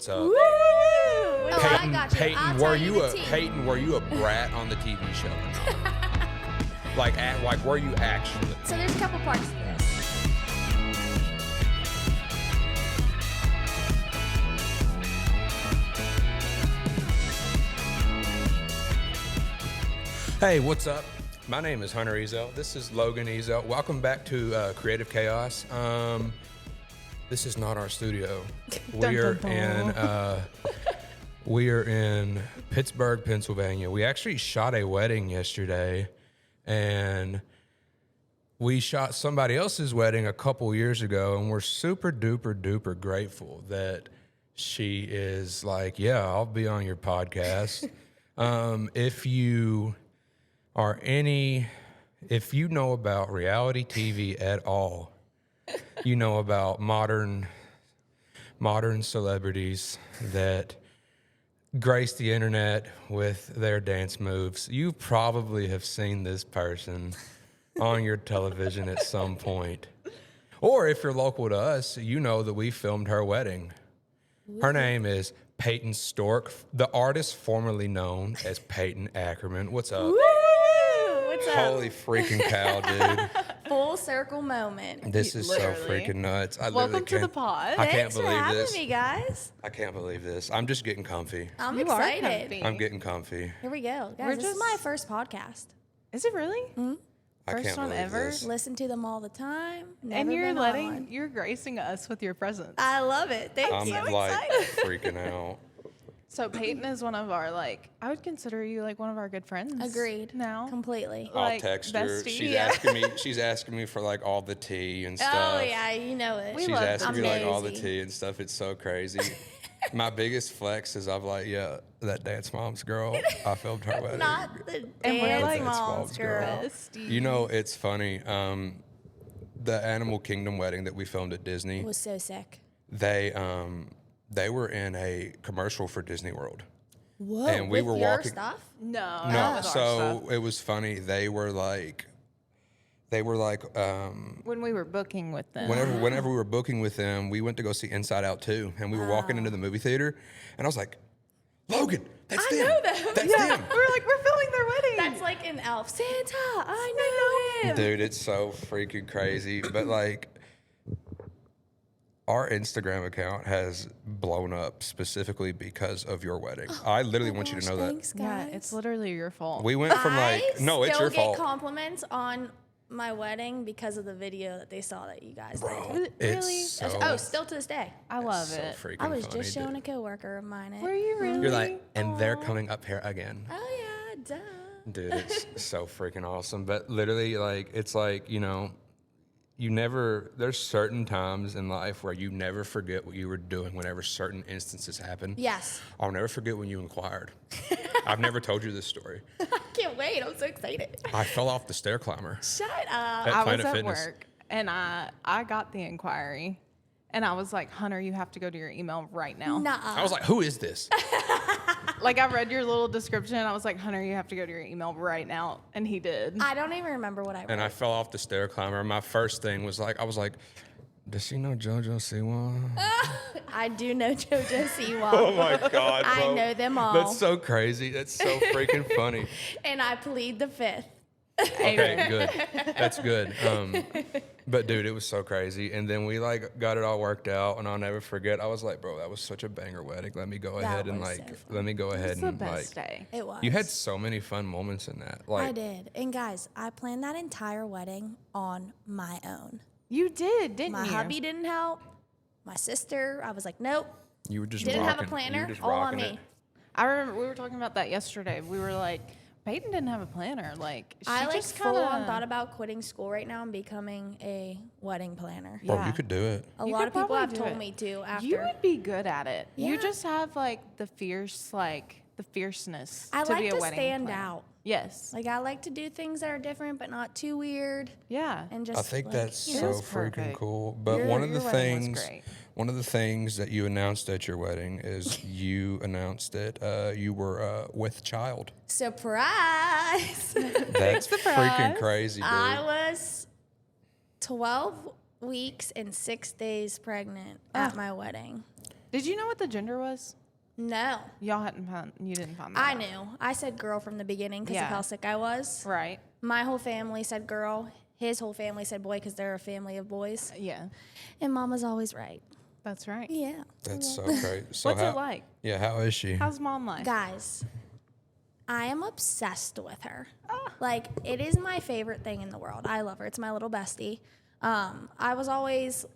What's up? Woo! Payton, I got you. Payton, were you a brat on the TV show or not? like, were you actually? So there's a couple parts to this. Hey, what's up? My name is Hunter Ezell. This is Logan Ezell. Welcome back to Creative Chaos. This is not our studio. We are in Pittsburgh, Pennsylvania. We actually shot a wedding yesterday, and we shot somebody else's wedding a couple years ago, and we're super duper grateful that she is like, yeah, I'll be on your podcast. If you know about reality TV at all, you know about modern celebrities that grace the internet with their dance moves. You probably have seen this person on your television at some point. Or if you're local to us, you know that we filmed her wedding. Her name is Payton Stork, the artist formerly known as Payton Ackerman. What's up? Woo! What's up? Holy freaking cow, dude. Full circle moment. This is Literally. so freaking nuts. Welcome to the pod. I can't Thanks for believe having this. me, guys. I can't believe this. I'm just getting comfy. I'm You are excited. comfy. I'm getting comfy. Here we go. Guys, We're this is my first podcast. Is it really? I First can't one believe ever? this. Listen to them all the time. And Never been on. you're gracing us with your presence. I love it. Thank I'm you. like freaking out. So Peyton is one of our I would consider you like one of our good friends. Agreed. Now. Completely. I'll Like, text her. bestie. She's asking me for like all the tea and stuff. Oh, yeah, you know it. We She's love asking me like all the Amazing. tea and stuff. It's so crazy. My biggest flex is I'm like, yeah, that Dance Moms girl. I filmed her wedding. Not the And we're dance like- moms, girl. Bestie. You know, it's funny. The Animal Kingdom wedding that we filmed at Disney, It was so sick. they were in a commercial for Disney World. Whoa. And we with were your walking- stuff? No. No, not with our so stuff. it was funny. They were like, When we were booking with them. whenever we were booking with them, we went to go see Inside Out 2, and we were walking into the movie theater, and I was like, Logan, that's them. know them. That's Yeah. them. We're filming their wedding. That's like an elf. Santa, I know him. Dude, it's so freaking crazy. But like, our Instagram account has blown up specifically because of your wedding. I literally want you to know that. Thanks, guys. Yeah, it's literally your fault. We went from like, no, it's your still fault. get compliments on my wedding because of the video that they saw that you guys Bro, did. Really? it's so, Oh, still to this day. I love so it. freaking I was funny, just showing dude. a coworker of mine it. Were you really? You're like, and they're coming up here again. Oh yeah, duh. Dude, it's so freaking awesome. But literally, like, it's like, you know, there's certain times in life where you never forget what you were doing whenever certain instances happen. Yes. I'll never forget when you inquired. I've never told you this story. I can't wait. I'm so excited. I fell off the stair climber. Shut up. At I was Planet at Fitness. work and I got the inquiry and I was like, Hunter, you have to go to your email right now. Nuh-uh. I was like, who is this? Like I read your little description. I was like, Hunter, you have to go to your email right now. And he did. I don't even remember what I wrote. And I fell off the stair climber. My first thing was like, I was like, does she know JoJo Siwa? I do know JoJo Siwa. Oh my God, I bro. know them all. That's so crazy. That's so freaking funny. And I plead the fifth. Okay, good. That's good. But dude, it was so crazy. And then we like got it all worked out, and I'll never forget. I was like, bro, that was such a banger wedding. Let me go ahead and was like, so fun. let me go ahead It's the and best like. day. It was. You had so many fun moments in that. Like, I did. And guys, I planned that entire wedding on my own. You did, didn't My you? hubby didn't help. My sister, I was like, nope. you were just Didn't have a rocking- you planner. were just All on rocking it. me. I remember we were talking about that yesterday. We were like, Peyton didn't have a planner. Like she I like just full kinda, on thought about quitting school right now and becoming a wedding planner. Bro, Yeah. you could do it. A You lot could of people probably have do told it. me to after. You would be good at it. You Yeah. just have like the fierceness I to like be a to wedding stand planner. out. Yes. Like I like to do things that are different but not too weird Yeah. and just I think like, that's you know, so That's freaking perfect. cool. But Your- one of the your wedding was things, great. one of the things that you announced at your wedding is you announced that you were with child. surprise. That's freaking surprise. crazy, dude. I was 12 weeks and 6 days pregnant at my wedding. Did you know what the gender was? No. You didn't find that I out. knew. I said girl from the beginning because of how sick I was. Right. My whole family said girl. His whole family said boy because they're a family of boys. Yeah. And Mama's always right. That's right. Yeah. That's so great. So What's it like? Yeah, how is she? How's mom like? Guys, I am obsessed with her. Like, it is my favorite thing in the world. I love her. It's my little bestie. I was always,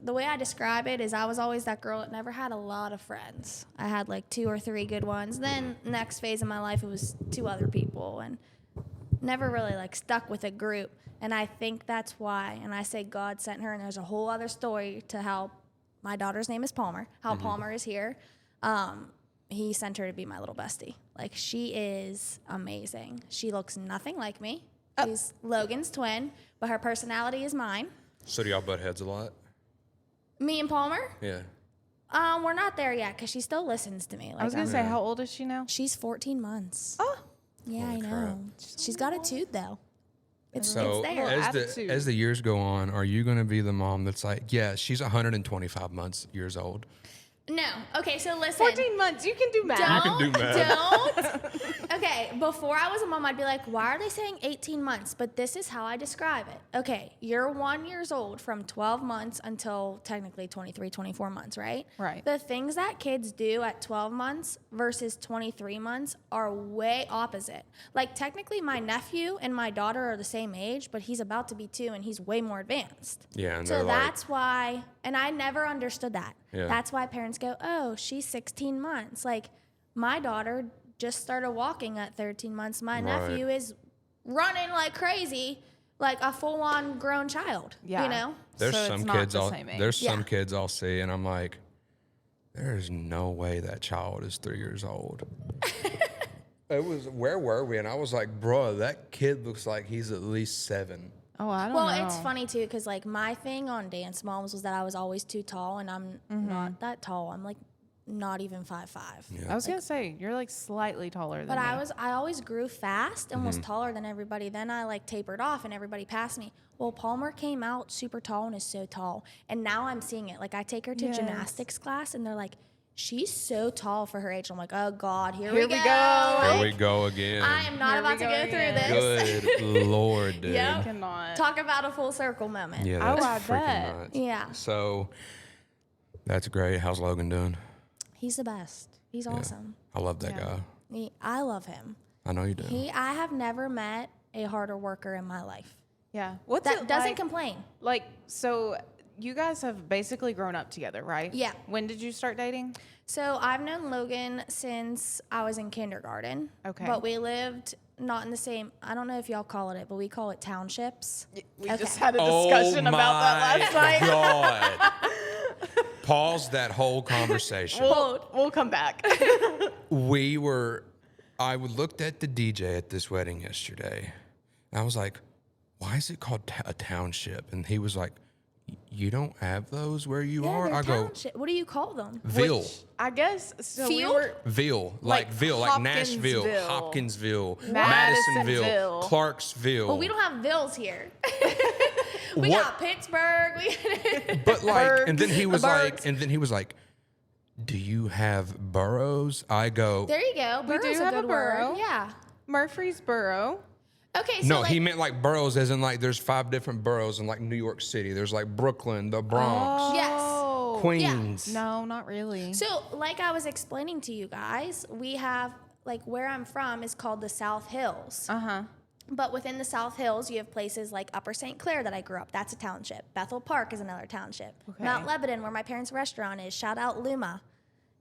the way I describe it is I was always that girl that never had a lot of friends. I had like 2 or 3 good ones. Then next phase of my life, it was 2 other people and never really like stuck with a group. And I think that's why, and I say God sent her, and there's a whole other story to how my daughter's name is Palmer, how Palmer is here. He sent her to be my little bestie. Like, she is amazing. She looks nothing like me. She's Logan's twin, but her personality is mine. So do y'all butt heads a lot? Me and Palmer? Yeah. We're not there yet because she still listens to me. Like, I was going to say, how old is she now? she's 14 months. Oh. Yeah, Holy I know. crap. She's got a tooth, though. It's So there. Attitude. as the years go on, are you going to be the mom that's like, yeah, she's 125 years old? No. Okay, so listen. 14 months. You can do math. Don't, You can do math. don't. Okay, before I was a mom, I'd be like, why are they saying 18 months? But this is how I describe it. Okay, you're 1 year old from 12 months until technically 23, 24 months, right? Right. The things that kids do at 12 months versus 23 months are way opposite. Like, technically, my nephew and my daughter are the same age, but he's about to be 2 and he's way more advanced. Yeah, and So they're like, that's why, and I never understood that. Yeah. That's why parents go, oh, she's 16 months. Like, my daughter just started walking at 13 months. My Right. nephew is running like crazy, like a full-on grown child. Yeah. You know? there's So some it's not kids the I'll same age. there's some Yeah. kids I'll see, and I'm like, there's no way that child is 3 years old. Where were we? And I was like, bro, that kid looks like he's at least 7. Oh, I don't Well, know. it's funny, too, because, like, my thing on Dance Moms was that I was always too tall, and I'm not that tall. I'm, like, not even 5'5". Yeah. I was going to say, you're like slightly taller than But me. I always grew fast and was taller than everybody. Then I like tapered off and everybody passed me. Well, Palmer came out super tall and is so tall. And now I'm seeing it. Like, I take her to Yes. gymnastics class and they're like, she's so tall for her age. I'm like, oh God, here Here we we go. go. Here Like, we go again. I am not Here we about to go go through again. this. Good Lord, dude. Yep. Cannot. Talk about a full circle moment. Yeah, Oh, that's I freaking bet. nuts. Yeah. So that's great. How's Logan doing? He's the best. He's awesome. I love that Yeah. guy. I love him. I know you do. I have never met a harder worker in my life Yeah. What's that it doesn't like? complain. Like, so you guys have basically grown up together, right? Yeah. When did you start dating? So I've known Logan since I was in kindergarten. Okay. But we lived not in the same, I don't know if y'all call it, but we call it townships. We Okay. just had a discussion about that last night. God. Pause that whole conversation. We'll come back. I looked at the DJ at this wedding yesterday, and I was like, why is it called a township? And he was like, you don't have those where you are? they're I go, township. What do you call them? Ville. Which, I guess so. Field? We were Ville, Like like Nashville, Hopkinsville. Hopkinsville, Madisonville. Madisonville, Clarksville. Well, we don't have Vills here. We What? got Pittsburgh. But like, and then he was Bergs. like, do you have boroughs? I go, There you go. We do Borough's a have a good borough. word. Yeah. Murfreesboro. Okay, so no, like, he meant like boroughs as in like there's 5 different boroughs in like New York City. There's like Brooklyn, the Bronx, Yes. Oh. Queens. No, not really. So, like I was explaining to you guys, we have, like, where I'm from is called the South Hills. Uh-huh. But within the South Hills, you have places like Upper St. Clair that I grew up. That's a township. Bethel Park is another township. Okay. Mount Lebanon, where my parents' restaurant is, shout out Luma,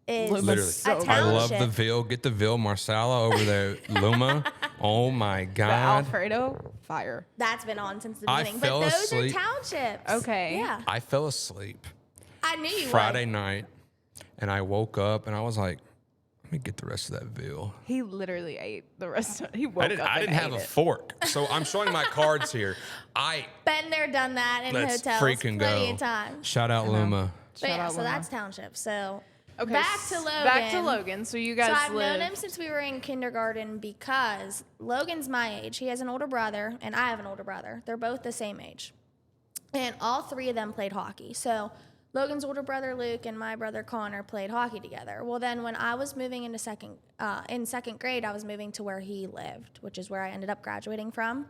is Literally. a So I love township. the Ville. Get the Ville Marsala over there, Luma. Oh my The God. Alfredo fire. That's been on since the I beginning. fell But those asleep. are townships. Okay. Yeah. I fell asleep I knew you Friday would. night, and I woke up and I was like, let me get the rest of that Ville. He literally ate the rest of it. He woke up I and didn't have ate a it. fork, so I'm showing my cards here. Been there, done that in Let's hotels freaking plenty go. of times. Shout out Luma. But Shout yeah, out so Luma. that's township. So Okay, back to Logan. Back to Logan. So you guys So I've live. known him since we were in kindergarten because Logan's my age. He has an older brother, and I have an older brother. They're both the same age. And all 3 of them played hockey. So Logan's older brother Luke and my brother Connor played hockey together. Well, then when I was moving into second grade, I was moving to where he lived, which is where I ended up graduating from.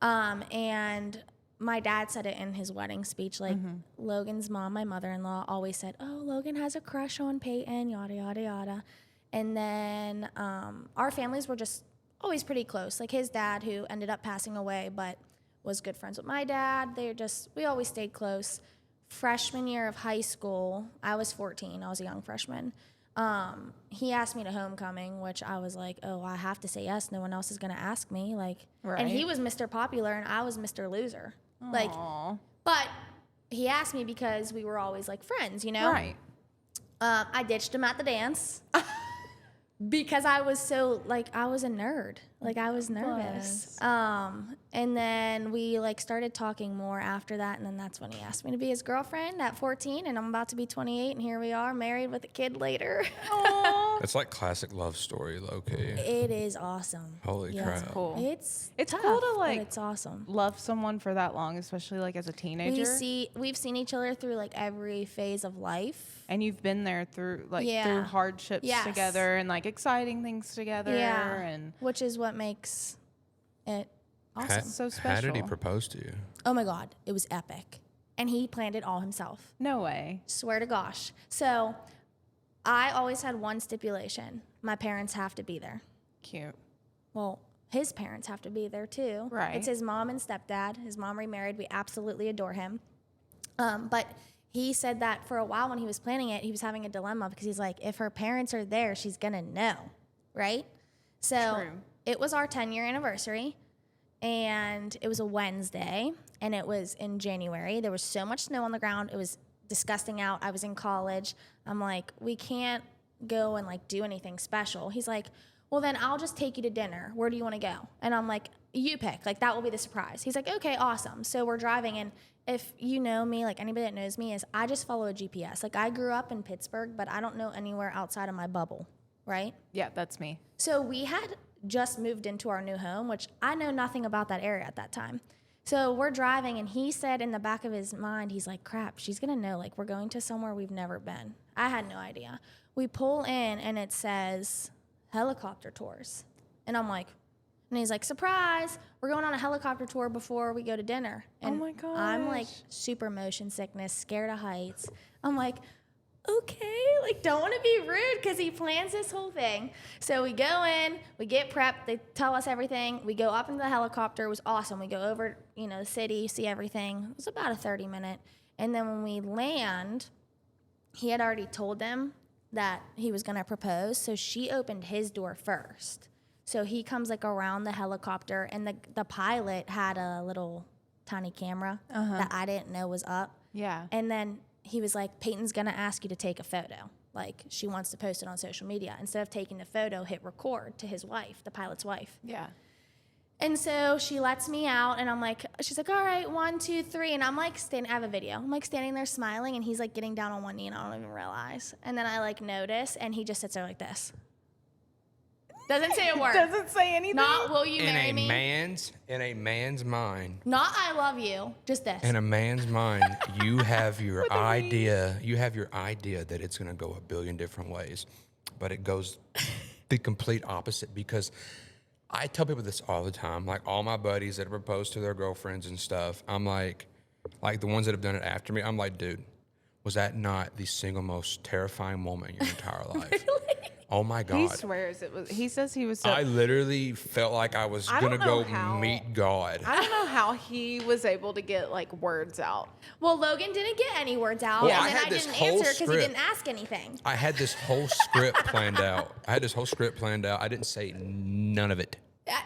And my dad said it in his wedding speech, like Logan's mom, my mother-in-law, always said, "Oh, Logan has a crush on Payton, yada yada yada." And then our families were just always pretty close. Like his dad, who ended up passing away, but was good friends with my dad. We always stayed close. Freshman year of high school, I was 14. I was a young freshman. He asked me to homecoming, which I was like, oh, I have to say yes. No one else is going to ask me. And he was Mr. Popular and I was Mr. Loser. Aww. But he asked me because we were always like friends, you know? Right. I ditched him at the dance because I was I was a nerd. I was nervous. And then we started talking more after that, and then that's when he asked me to be his girlfriend at 14, and I'm about to be 28, and here we are, married with a kid later. It's like classic love story, low-key. It is awesome. Holy crap. It's cool. It's It's tough, cool to but it's awesome. love someone for that long, especially as a teenager. We've seen each other through every phase of life. And you've been there through Yeah. through hardships Yes. together and exciting things together. Yeah. And Which is what makes it awesome. so How did he special. propose to you? Oh my God, it was epic. And he planned it all himself. No way. Swear to gosh. So I always had one stipulation. My parents have to be there. Cute. Well, his parents have to be there too. Right. It's his mom and stepdad. His mom remarried. We absolutely adore him. But he said that for a while when he was planning it, he was having a dilemma because he's like, if her parents are there, she's going to know, right? So True. it was our 10-year anniversary, and it was a Wednesday, and it was in January. There was so much snow on the ground. It was disgusting out. I was in college. I'm like, we can't go and do anything special. He's like, well, then I'll just take you to dinner. Where do you want to go? And I'm like, you pick. That will be the surprise. He's like, okay, awesome. So we're driving, and if you know me, anybody that knows me, is I just follow a GPS. I grew up in Pittsburgh, but I don't know anywhere outside of my bubble, right? Yeah, that's me. So we had just moved into our new home, which I know nothing about that area at that time. So we're driving, and he said in the back of his mind, he's like, crap, she's going to know, we're going to somewhere we've never been. I had no idea. We pull in, and it says helicopter tours. And I'm like, and he's like, surprise, we're going on a helicopter tour before we go to dinner. And my gosh. I'm super motion sickness, scared of heights. I'm like, okay, don't want to be rude because he plans this whole thing. So we go in, we get prepped, they tell us everything. We go up into the helicopter. It was awesome. We go over, the city, see everything. It was about a 30-minute. And then when we land, he had already told them that he was going to propose. So she opened his door first. So he comes around the helicopter, and the pilot had a little tiny camera that I didn't know was up. Yeah. And then he was like, Peyton's going to ask you to take a photo. She wants to post it on social media. Instead of taking the photo, hit record to his wife, the pilot's wife. Yeah. And so she lets me out, and she's like, all right, 1, 2, 3. And I'm standing, I have a video. I'm standing there smiling, and he's getting down on one knee, and I don't even realize. And then I notice, and he just sits there like this. Doesn't say a word. Doesn't say anything. Not, will you In marry a me? man's mind. Not, I love you. Just this. In a man's mind, you have your idea. You have your idea that it's going to go a billion different ways, but it goes the complete opposite. Because I tell people this all the time. All my buddies that propose to their girlfriends and stuff, I'm like the ones that have done it after me. I'm like, dude, was that not the single most terrifying moment in your entire life? Really? Oh my God. He swears it was. He says he was so. I literally felt like I was I going to don't know go how- meet God. I don't know how he was able to get words out. Well, Logan didn't get any words out, Well, and I then had I this didn't whole answer because he script. didn't ask anything. I had this whole script planned out. I didn't say none of it.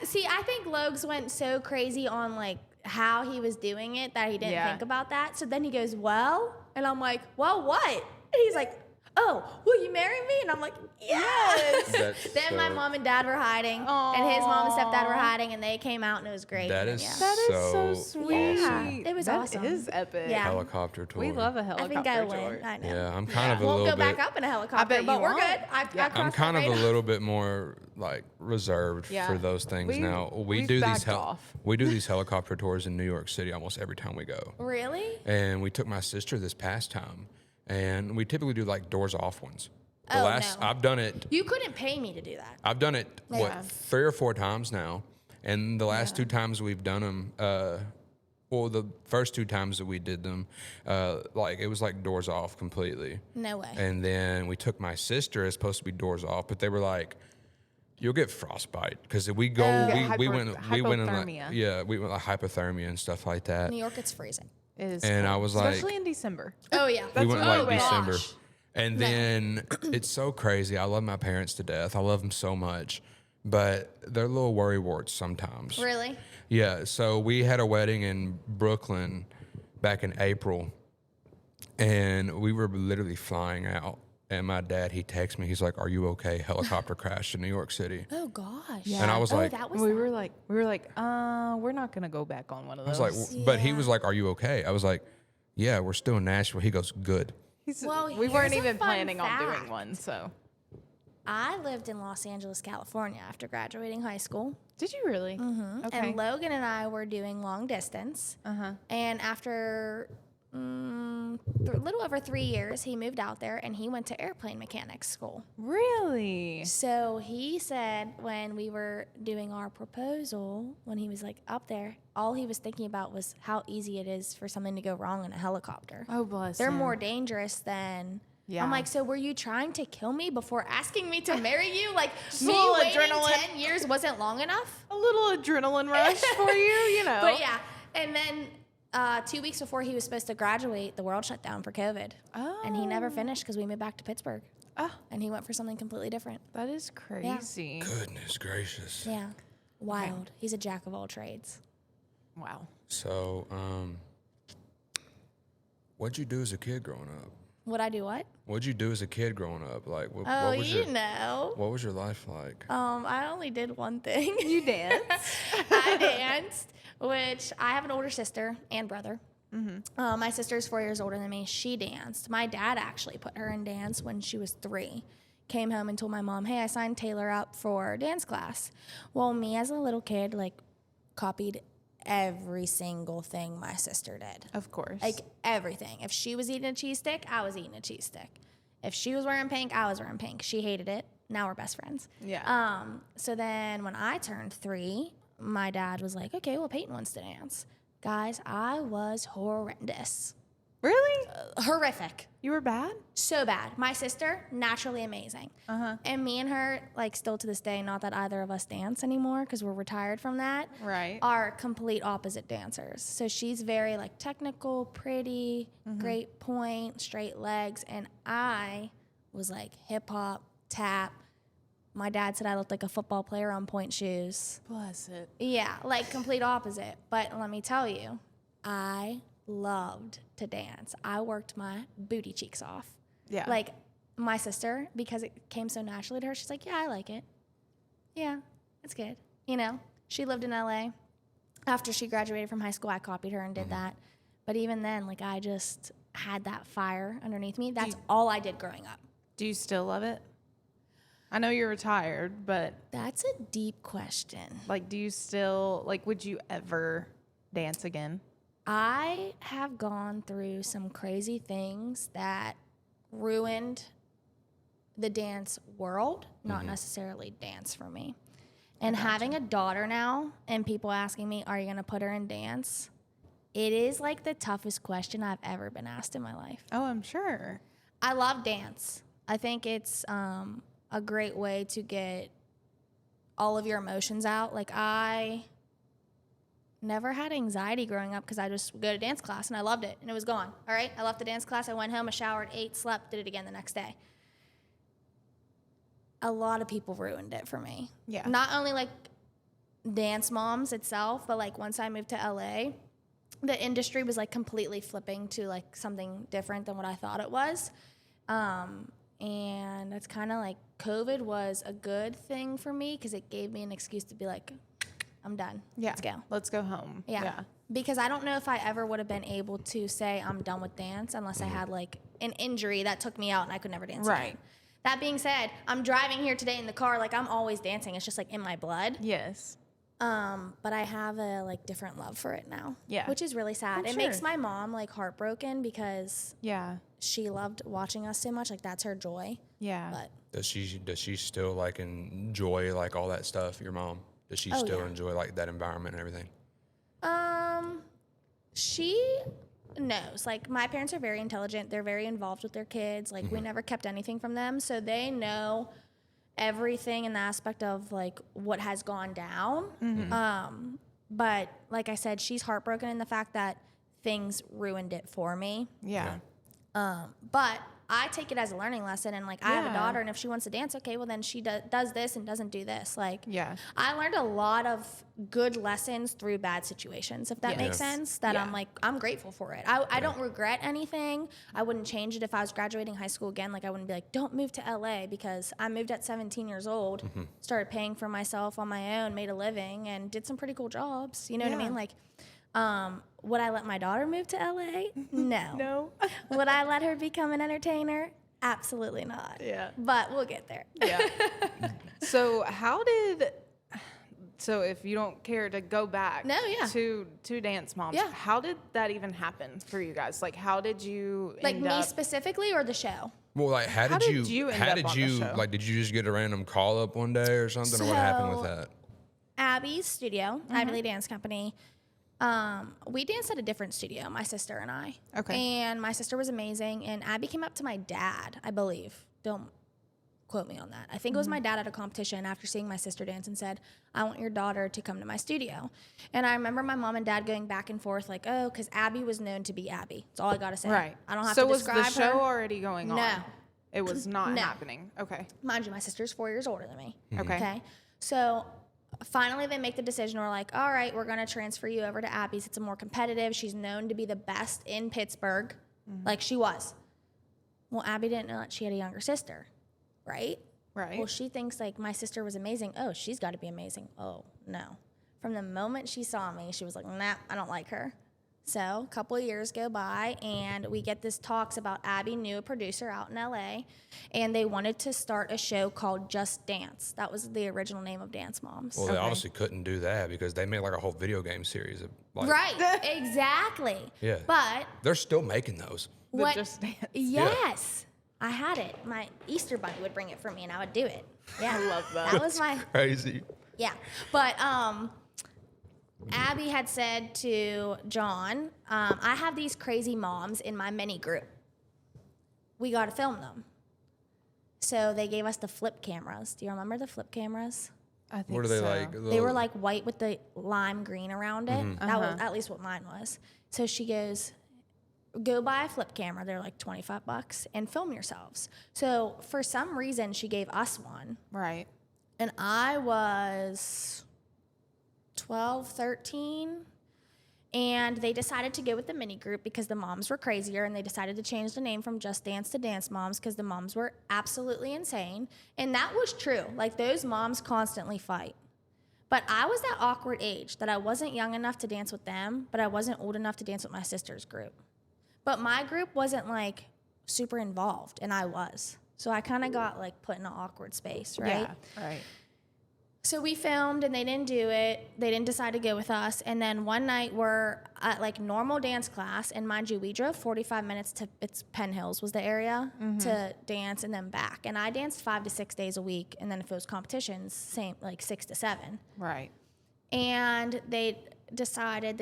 See, I think Logs went so crazy on how he was doing it that he didn't think about that. So then he goes, well, and I'm like, well, what? And he's like, oh, will you marry me? And I'm like, yes. That's Then my so- mom and dad were hiding, and his mom and stepdad were hiding, and they came out, and it was great. That and is yeah. That is so So sweet. awesome. It was That awesome. is epic. Yeah. Helicopter tour. We love a I helicopter think I tour. win. I know. Yeah, I'm kind of a Won't little go bit. back up in a helicopter, bet but you we're won't. good. I Yeah. I'm crossed kind that of a radar. little bit more reserved Yeah. for those things We- now. we've backed off. We do these helicopter tours in New York City almost every time we go. Really? And we took my sister this past time, and we typically do like doors off ones. No. I've done it. You couldn't pay me to do that. I've done it Yeah. 3 or 4 times now, and the last 2 times we've done them. Well, the first 2 times that we did them, like it was like doors off completely. No way. And then we took my sister. It's supposed to be doors off, but they were like, "You'll get frostbite," because we go. We went in like, hypothermia. we went like hypothermia and stuff like that. New York, it's freezing. It is And cold, I was like- especially in December. Oh yeah. We went like gosh. December. And then it's so crazy. I love my parents to death. I love them so much, but they're little worry warts sometimes. Really? Yeah. So we had a wedding in Brooklyn back in April, and we were literally flying out. And my dad, he texted me. He's like, "Are you okay? Helicopter crashed in New York City." Oh gosh. Yeah. And I was like, that was We that. we're like, we're not gonna go back on one of I those. was like, but he Yeah. was like, "Are you okay?" I was like, "Yeah, we're still in Nashville." He goes, "Good." Well, we weren't here's a even fun planning on fact. doing one. So I lived in Los Angeles, California after graduating high school. did you really? Mm-hmm. Okay. And Logan and I were doing long distance. And after a little over 3 years, he moved out there and he went to airplane mechanics school. Really? So he said when we were doing our proposal, when he was like up there, all he was thinking about was how easy it is for something to go wrong in a helicopter. Oh, bless They're him. more dangerous than. Yeah. I'm like, so were you trying to kill me before asking me to marry you? Like, a me little waiting adrenaline. 10 years wasn't long enough? A little adrenaline rush for you know. But yeah, and then 2 weeks before he was supposed to graduate, the world shut down for COVID. Oh. And he never finished because we moved back to Pittsburgh. Oh, And he went for something completely different. that is crazy. Goodness gracious. Yeah. Wild. He's a jack of all trades. Wow. So, what'd you do as a kid growing up? Would I do what? What'd you do as a kid growing up? Like, what was you your know. what was your life like? I only did one thing. You dance? I danced, which I have an older sister and brother. My sister's 4 years older than me. She danced. My dad actually put her in dance when she was 3. Came home and told my mom, hey, I signed Taylor up for dance class. Well, me as a little kid, like, copied every single thing my sister did. Of course. Like, everything. If she was eating a cheese stick, I was eating a cheese stick. If she was wearing pink, I was wearing pink. She hated it. Now we're best friends. Yeah. So then when I turned 3, my dad was like, okay, well, Payton wants to dance. Guys, I was horrendous. Really? Horrific. You were bad? So bad. My sister, naturally amazing. And me and her, like, still to this day, not that either of us dance anymore because we're retired from that, Right. are complete opposite dancers. So she's very, like, technical, pretty, great point, straight legs. And I was, like, hip-hop, tap. My dad said I looked like a football player on point shoes. Bless it. Yeah, like, complete opposite. But let me tell you, I loved to dance. I worked my booty cheeks off. Yeah. Like, my sister, because it came so naturally to her, she's like, yeah, I like it. Yeah, it's good. You know, she lived in LA. After she graduated from high school, I copied her and did that. But even then, like, I just had that fire underneath me. That's all I did growing up. Do you still love it? I know you're retired, but That's a deep question. like, do you still, like, would you ever dance again? I have gone through some crazy things that ruined the dance world, not necessarily dance for me. And having a daughter now and people asking me, are you going to put her in dance? It is like the toughest question I've ever been asked in my life. Oh, I'm sure. I love dance. I think it's a great way to get all of your emotions out. Like, I never had anxiety growing up because I just would go to dance class and I loved it and it was gone. All right, I left the dance class, I went home, I showered, ate, slept, did it again the next day. A lot of people ruined it for me. Yeah. Not only like dance moms itself, but like once I moved to LA, the industry was like completely flipping to like something different than what I thought it was. And that's kind of like COVID was a good thing for me because it gave me an excuse to be like, I'm done. Yeah. Let's go. Let's go home. Yeah. Because I don't know if I ever would have been able to say I'm done with dance unless I had like an injury that took me out and I could never dance Right. again. That being said, I'm driving here today in the car like I'm always dancing. It's just like in my blood. Yes. But I have a like different love for it now. Yeah. Which is really sad. I'm It sure. makes my mom like heartbroken because Yeah. she loved watching us so much. Like, that's her joy. Yeah. But Does she still like enjoy like all that stuff? Your mom, does she Oh, still yeah. enjoy like that environment and everything? she knows. Like, my parents are very intelligent. They're very involved with their kids. Like, we never kept anything from them. So they know everything in the aspect of, like, what has gone down. But like I said, she's heartbroken in the fact that things ruined it for me. Yeah. But I take it as a learning lesson, and like I have a Yeah. daughter, and if she wants to dance, okay, well then she does this and doesn't do this. Like, Yeah. I learned a lot of good lessons through bad situations, if that Yes. makes sense. That Yeah. I'm grateful for it. I don't regret anything. I wouldn't change it if I was graduating high school again. Like, I wouldn't be like, don't move to LA, because I moved at 17 years old, started paying for myself on my own, made a living, and did some pretty cool jobs. You know what I Yeah. mean? Like, would I let my daughter move to LA? No. No. Would I let her become an entertainer? Absolutely not. Yeah. But we'll get there. Yeah. So if you don't care to go back No, yeah. to Dance Moms, Yeah. how did that even happen for you guys? Like, how did you Like, end me up? specifically, or the show? Well, like how did you end up on the show? like did you just get a random call up one day or something, or what happened with So- that? Abby's studio, Ivy Lee Dance Company. We danced at a different studio, my sister and I. Okay. And my sister was amazing. And Abby came up to my dad, I believe. Don't quote me on that. I think it was my dad at a competition after seeing my sister dance and said, I want your daughter to come to my studio. And I remember my mom and dad going back and forth like, oh, because Abby was known to be Abby. That's all I got to say. Right. I don't have so to was describe the show her. already going on? No. It was not No. happening. Okay. Mind you, my sister's 4 years older than me. Okay. Okay. So finally they make the decision. We're like, all right, we're going to transfer you over to Abby's. It's a more competitive. She's known to be the best in Pittsburgh. Like, she was. Well, Abby didn't know that she had a younger sister, right? Right. Well, she thinks like my sister was amazing. Oh, she's got to be amazing. Oh, no. From the moment she saw me, she was like, nah, I don't like her. So a couple of years go by, and we get this talks about Abby knew a producer out in LA, and they wanted to start a show called Just Dance. That was the original name of Dance Moms. Well, they obviously couldn't do that because they made like a whole video game series of like, Right, exactly. Yeah. But They're still making those. The what? Just Dance. Yes, I had it. My Easter bunny would bring it for me, and I would do it. Yeah, I love that. That was my Crazy. yeah. But Abby had said to John, I have these crazy moms in my mini group. We got to film them. So they gave us the flip cameras. Do you remember the flip cameras? I think What are they so. like? They were like white with the lime green around it. Mm-hmm. That was at least what mine was. So she goes, go buy a flip camera. They're like $25 and film yourselves. So for some reason, she gave us one. Right. And I was 12, 13. And they decided to go with the mini group because the moms were crazier, and they decided to change the name from Just Dance to Dance Moms because the moms were absolutely insane. And that was true. Like, those moms constantly fight. But I was that awkward age that I wasn't young enough to dance with them, but I wasn't old enough to dance with my sister's group. But my group wasn't like super involved, and I was. So I kind of got like put in an awkward space, right? Yeah. Right. So we filmed, and they didn't do it. They didn't decide to go with us. And then one night we're at like normal dance class, and mind you, we drove 45 minutes to Penn Hills was the area to dance, and then back. And I danced 5 to 6 days a week, and then if it was competitions, same like 6 to 7. Right. And the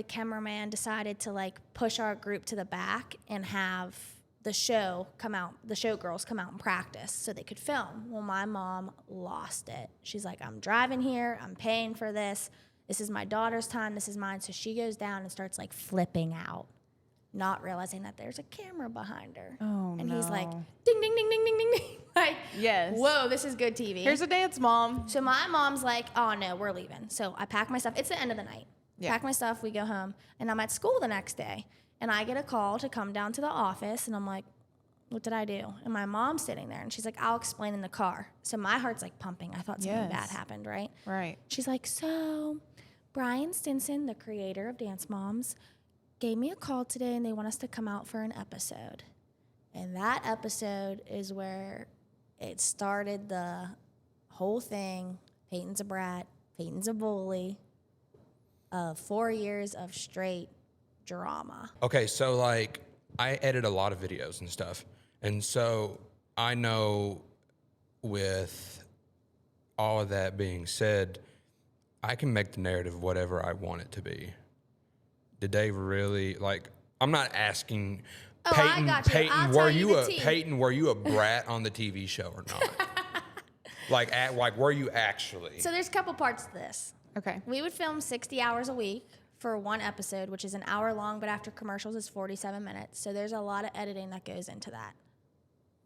cameraman decided to like push our group to the back and have the show girls come out and practice so they could film. Well, my mom lost it. She's like, I'm driving here, I'm paying for this. This is my daughter's time, this is mine. So she goes down and starts like flipping out, not realizing that there's a camera behind her. Oh, and he's like, no. ding, ding, ding, ding, ding, ding, ding. Like, Yes. whoa, this is good TV. Here's a dance, mom. So my mom's like, oh no, we're leaving. So I pack my stuff. It's the end of the night. Yeah. Pack my stuff, we go home. And I'm at school the next day. And I get a call to come down to the office. And I'm like, what did I do? And my mom's sitting there. And she's like, I'll explain in the car. So my heart's like pumping. I thought something Yes. bad happened, right? Right. She's like, so Brian Stinson, the creator of Dance Moms, gave me a call today, and they want us to come out for an episode. And that episode is where it started the whole thing. Peyton's a brat. Peyton's a bully. 4 years of straight drama. Okay, so like I edit a lot of videos and stuff. And so I know with all of that being said, I can make the narrative whatever I want it to be. Did they really, like, I'm not asking I got you. I'll tell you the tea. Payton, were you a brat on the TV show or not? like, were you actually? So there's a couple parts to this. Okay. We would film 60 hours a week for one episode, which is an hour long, but after commercials it's 47 minutes. So there's a lot of editing that goes into that.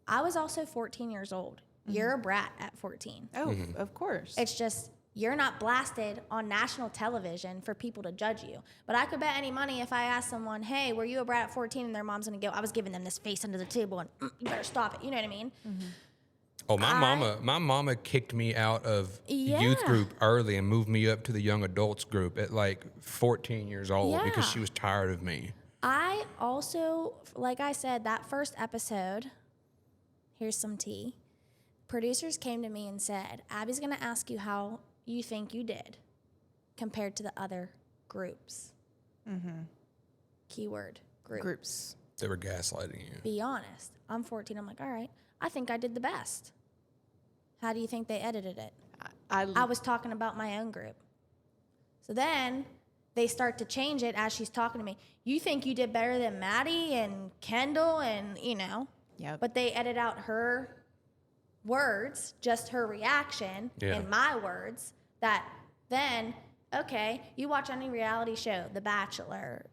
I was also 14 years old. You're a brat at 14. Oh, of course. It's just, you're not blasted on national television for people to judge you. But I could bet any money if I asked someone, hey, were you a brat at 14? And their mom's going to go, I was giving them this face under the table and you better stop it. You know what I mean? Oh, my mama kicked me out of youth group early and moved me up to the young adults group at like 14 years old because she was tired of me. I also, like I said, that first episode, here's some tea. Producers came to me and said, Abby's going to ask you how you think you did compared to the other groups. Keyword, groups. They were gaslighting you. Be honest. I'm 14. I'm like, all right, I think I did the best. How do you think they edited it? I was talking about my own group. So then they start to change it as she's talking to me. You think you did better than Maddie and Kendall and, you know. Yep. But they edit out her words, just her reaction, and my words, that then, okay, you watch any reality show, The Bachelor,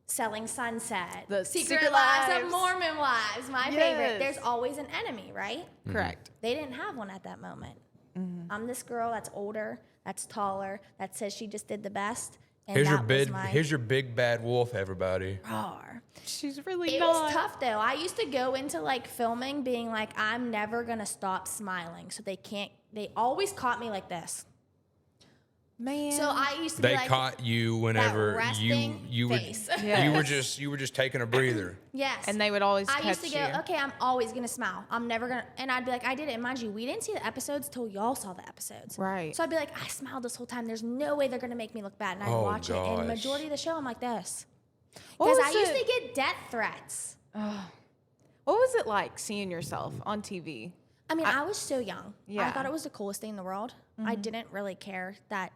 Selling Sunset, The Secret Lives of Mormon Wives, my favorite. There's always an enemy, right? Correct. They didn't have one at that moment. I'm this girl that's older, that's taller, that says she just did the best. And here's your big bad wolf, everybody. roar. She's really It not. was tough though. I used to go into like filming being like, I'm never gonna stop smiling. So they always caught me like this. Man. So I used to They be like, caught you whenever resting you would face. Yes. you were just taking a breather. yes. And they would always I catch used to go, you. okay, I'm always gonna smile. I'm never gonna, and I'd be like, I did it. And mind you, we didn't see the episodes till y'all saw the episodes. Right. So I'd be like, I smiled this whole time. There's no way they're gonna make me look bad. And I'd watch it. And the majority of the show, I'm like this. What Because was I used it- to get death threats. What was it like seeing yourself on TV? I mean, I was so young. Yeah. I thought it was the coolest thing in the world. I didn't really care that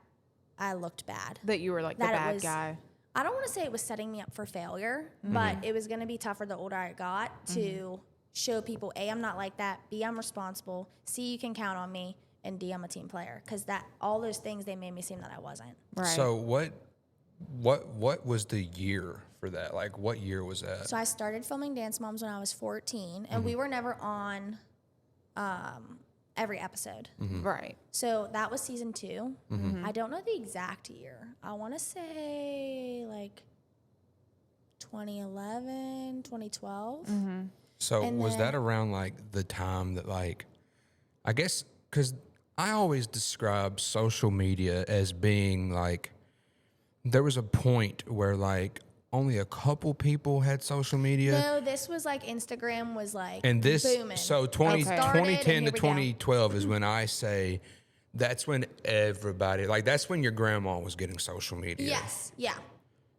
I looked bad. That you were like the That it bad was- guy. I don't want to say it was setting me up for failure, but it was going to be tougher the older I got to show people, A, I'm not like that, B, I'm responsible, C, you can count on me, and D, I'm a team player. Because all those things, they made me seem that I wasn't. Right. So what was the year for that? Like, what year was that? So I started filming Dance Moms when I was 14, and we were never on every episode. Right. So that was season 2. I don't know the exact year. I want to say like 2011, 2012. So And was that then- around like the time that, like, I guess, because I always describe social media as being like, there was a point where like only a couple people had social media. No, this was like Instagram was like And this, booming. so Okay. 2010 to Here we go. 2012 is when I say that's when everybody, like, that's when your grandma was getting social media. Yes, yeah.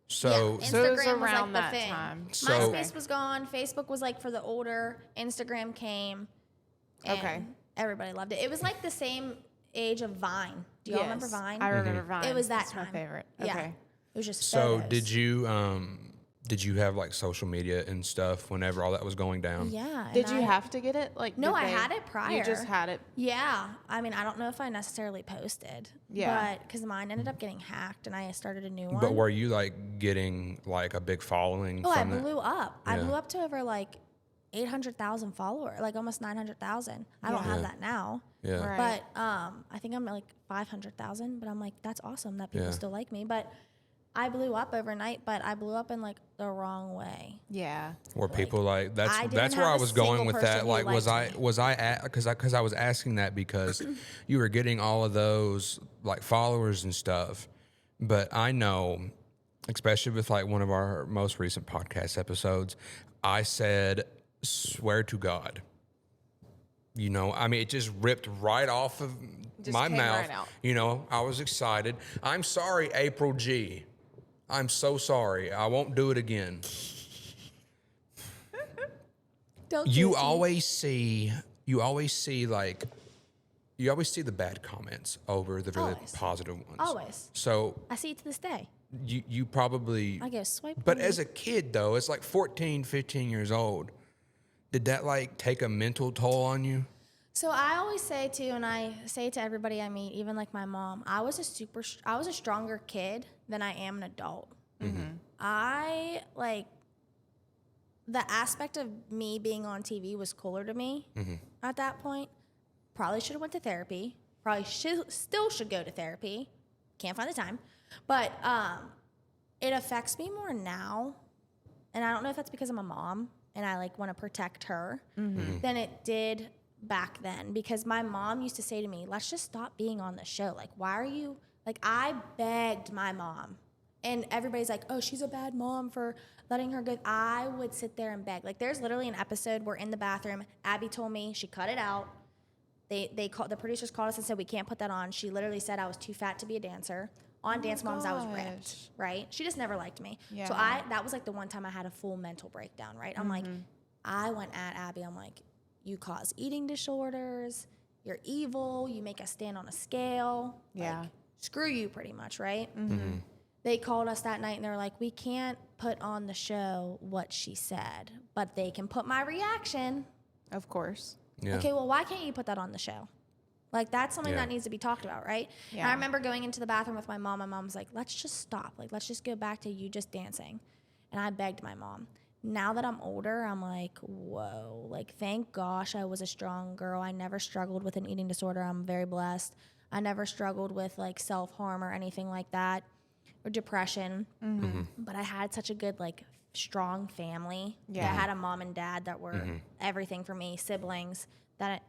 So, yeah. So it was Instagram around like that the thing. time. So- MySpace was gone. Facebook was like for the older. Instagram came. And Okay. everybody loved it. It was like the same age of Vine. Do y'all remember Vine? I remember Vine. It was that It's time. my favorite. Yeah. Okay. It was just so photos. did you have like social media and stuff whenever all that was going down? Yeah. Did and you have to get it? Like, No, did I they- had it prior. You just had it. Yeah. I mean, I don't know if I necessarily posted. Yeah. But because mine ended up getting hacked and I started a new one. But were you like getting like a big following Oh, I from that? blew up. I Yeah. blew up to over like 800,000 followers, like almost 900,000. I don't have that now. Yeah. Right. But I think I'm at like 500,000. But I'm like, that's awesome that people Yeah. still like me. But I blew up overnight. But I blew up in like the wrong way. Yeah. Were people like I that's didn't where I have a was going single with person that? who Like, was liked me. because I was asking that because you were getting all of those like followers and stuff, but I know, especially with like one of our most recent podcast episodes, I said, "Swear to God." You know, I mean, it just ripped right off of Just my came mouth. right out. You know, I was excited. I'm sorry, April G. I'm so sorry. I won't do it again. you always see like you always see the bad comments over the really Always. positive ones. Always. So I see it to this day. you probably I go swipe. but as a kid though, it's like 14, 15 years old. Did that like take a mental toll on you? So I always say too, and I say to everybody I meet, even like my mom, I was a stronger kid than I am an adult. I like the aspect of me being on TV was cooler to me at that point. Probably should have went to therapy. Probably still should go to therapy. Can't find the time, but it affects me more now, and I don't know if that's because I'm a mom and I like want to protect her than it did back then. Because my mom used to say to me, "Let's just stop being on the show. Like, why are you like?" I begged my mom, and everybody's like, "Oh, she's a bad mom for letting her go." I would sit there and beg. Like, there's literally an episode where in the bathroom, Abby told me she cut it out. They called, the producers called us and said we can't put that on. She literally said I was too fat to be a dancer. On Dance Moms, I was ripped, right? She just never liked me. Yeah. So that was like the one time I had a full mental breakdown, right? I'm like, I went at Abby. I'm like, you cause eating disorders. You're evil. You make us stand on a scale. Yeah. Like, screw you, pretty much, right? They called us that night and they were like, we can't put on the show what she said, but they can put my reaction. Of course. Yeah. Okay, well, why can't you put that on the show? Like, that's something that needs to be talked about, right? Yeah. And I remember going into the bathroom with my mom. My mom's like, let's just stop. Like, let's just go back to you just dancing. And I begged my mom. Now that I'm older, I'm like, whoa. Like, thank gosh I was a strong girl. I never struggled with an eating disorder. I'm very blessed. I never struggled with, like, self-harm or anything like that or depression. But I had such a good, like, strong family. Yeah. I had a mom and dad that were everything for me, siblings, that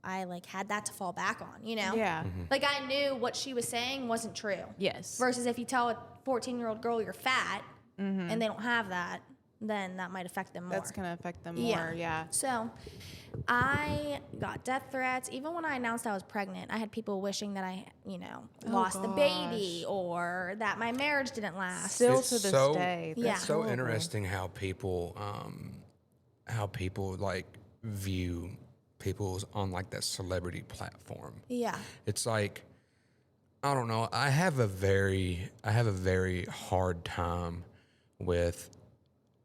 I like had that to fall back on, you know? Yeah. Like, I knew what she was saying wasn't true. Yes. Versus if you tell a 14-year-old girl you're fat and they don't have that, then that might affect them more. That's going to affect them more. Yeah. So I got death threats. Even when I announced I was pregnant, I had people wishing that I, lost the baby or that my marriage didn't last. Still It's to this so- day. Yeah. It's so interesting how people like view people on like that celebrity platform. Yeah. It's like, I don't know. I have a very hard time with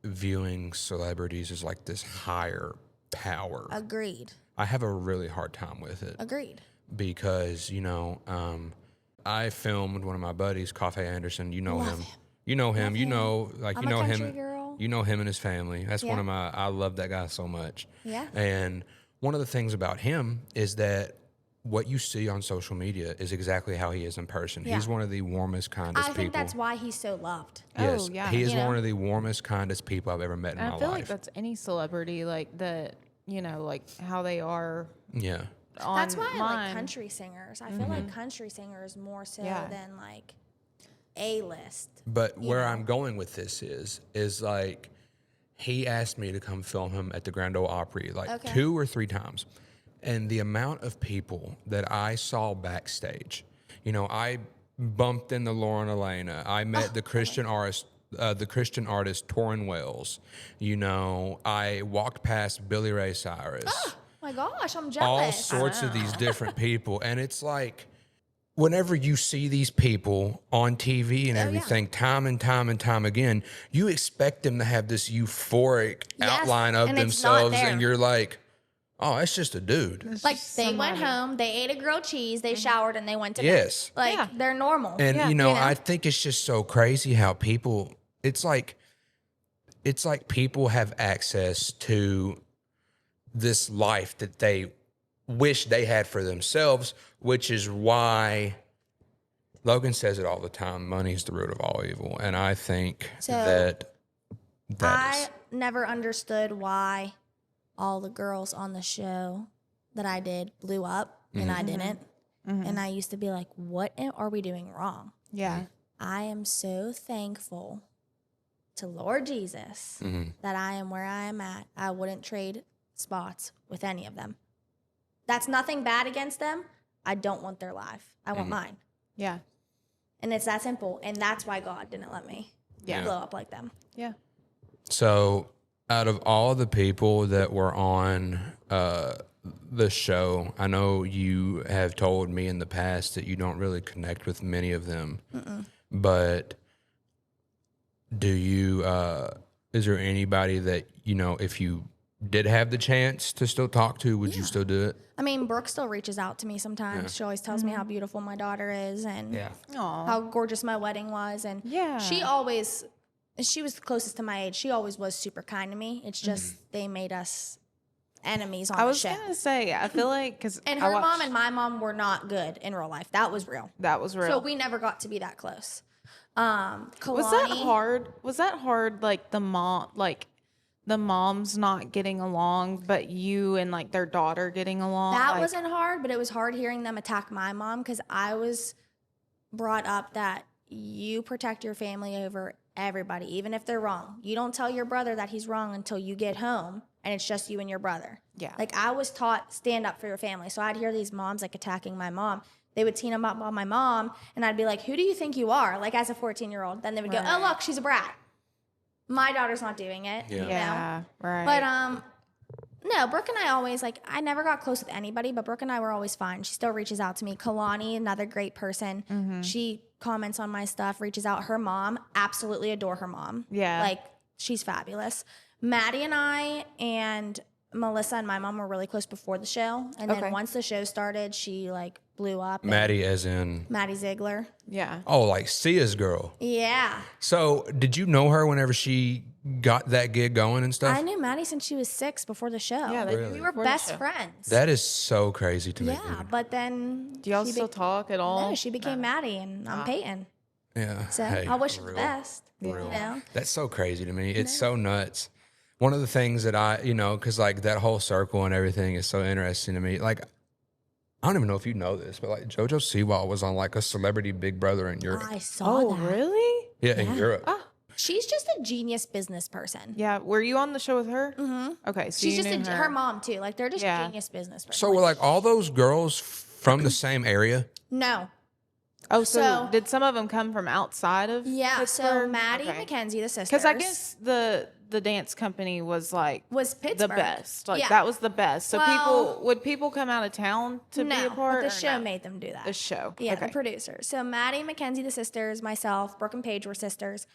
viewing celebrities as like this higher power. Agreed. I have a really hard time with it Agreed. because, I filmed one of my buddies, Coffee Anderson. You know Love him. him. You know him. Love You him. know, like I'm you a know country him. girl. You know him and his family. That's one Yeah. of I love that guy so much. Yeah. And one of the things about him is that what you see on social media is exactly how he is in person. Yeah. He's one of the warmest, kindest I people. think that's why he's so loved. Yes, Oh, yeah. he is You know? one of the warmest, kindest people I've ever met in And my I feel life. like that's any celebrity, like that, like how they are Yeah. online. That's why I like country singers. I feel like country singers more so Yeah. than like A-list. But where I'm going with this is like he asked me to come film him at the Grand Ole Opry like 2 or 3 times. And the amount of people that I saw backstage, I bumped into Lauren Elena. I met the Christian artist Torrin Wells. I walked past Billy Ray Cyrus. Oh my gosh, I'm All jealous. sorts of these different people. And it's like, whenever you see these people on TV and everything, time and time and time again, you expect them to have this euphoric outline of and it's not themselves. there. And you're like, oh, it's just a dude. Like, they went home, they ate a grilled cheese, they showered, and they went to bed. Yes. Like, Yeah. they're normal. And, know? I think it's just so crazy how people, it's like people have access to this life that they wish they had for themselves, which is why Logan says it all the time, money's the root of all evil. And I think So, that I never understood why all the girls on the show that I did blew up and I didn't. And I used to be like, what are we doing wrong? Yeah. I am so thankful to Lord Jesus that I am where I am at. I wouldn't trade spots with any of them. That's nothing bad against them. I don't want their life. I want mine. Yeah. And it's that simple. And that's why God didn't let me Yeah. blow up like them. Yeah. So Out of all the people that were on the show, I know you have told me in the past that you don't really connect with many of them. But do you? Is there anybody that if you did have the chance to still talk to, would you still do it? I mean, Brooke still reaches out to me sometimes. Yeah. She always tells me how beautiful my daughter is and Aw. how gorgeous my wedding was. And Yeah. she was closest to my age. She always was super kind to me. It's just they made us enemies on I the was show. gonna say, I feel like because And her mom and my mom were not good in real life. That was real. that was real. So we never got to be that close. Kalani, Was that hard? Was that hard? Like the moms not getting along, but you and like their daughter getting along. That like, wasn't hard, but it was hard hearing them attack my mom because I was brought up that you protect your family over everybody, even if they're wrong. You don't tell your brother that he's wrong until you get home and it's just you and your brother. Yeah. Like I was taught stand up for your family. So I'd hear these moms like attacking my mom. They would team up on my mom and I'd be like, who do you think you are? Like as a 14-year-old. Then they would go, oh, look, she's a brat. My daughter's not doing it. Yeah. You know? Yeah. Right. But no, Brooke and I always I never got close with anybody, but Brooke and I were always fine. She still reaches out to me. Kalani, another great person. Mm-hmm. She comments on my stuff, reaches out. Her mom, absolutely adore her mom. Yeah. Like she's fabulous. Maddie and I and Melissa and my mom were really close before the show. And then Okay. once the show started, she like blew up. Maddie, as in Maddie Ziegler. yeah. like Sia's girl. Yeah. So did you know her whenever she got that gig going and stuff? I knew Maddie since she was 6 before the show. Yeah, they Really? We were before the best show. friends. That is so crazy to me. yeah, dude. but then Do y'all she still talk at all? No, she became Maddie and I'm Payton. Yeah. So Hey, I wish her for the real. best. For real. You know? That's so crazy to me. It's so nuts. One of the things that I, because like that whole circle and everything is so interesting to me. Like, I don't even know if you know this, but like JoJo Siwa was on like a Celebrity Big Brother in Europe. I saw that. Really? Yeah, in Europe. She's just a genius business person. Yeah. Were you on the show with her? Mm-hmm. Okay. So She's you just knew her mom too. Like they're just Yeah. genius business person. So were like all those girls from the same area? No. Oh, so So- did some of them come from outside of? Yeah. So Pittsburgh? Maddie Okay. Mackenzie, the sisters. Because I guess the dance company was like was Pittsburgh the best. Like Yeah. that was the best. So Well- would people come out of town to no, be a part? but the or show no? made them do that. The show. Yeah, Okay. the producers. So Maddie, Mackenzie, the sisters, myself, Brooke and Paige were sisters,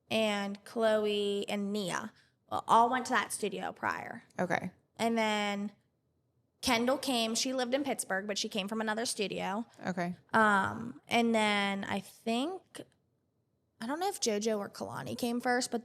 and Chloe and Nia all went to that studio prior. Okay. And then Kendall came. She lived in Pittsburgh, but she came from another studio. Okay. And then I don't know if JoJo or Kalani came first, but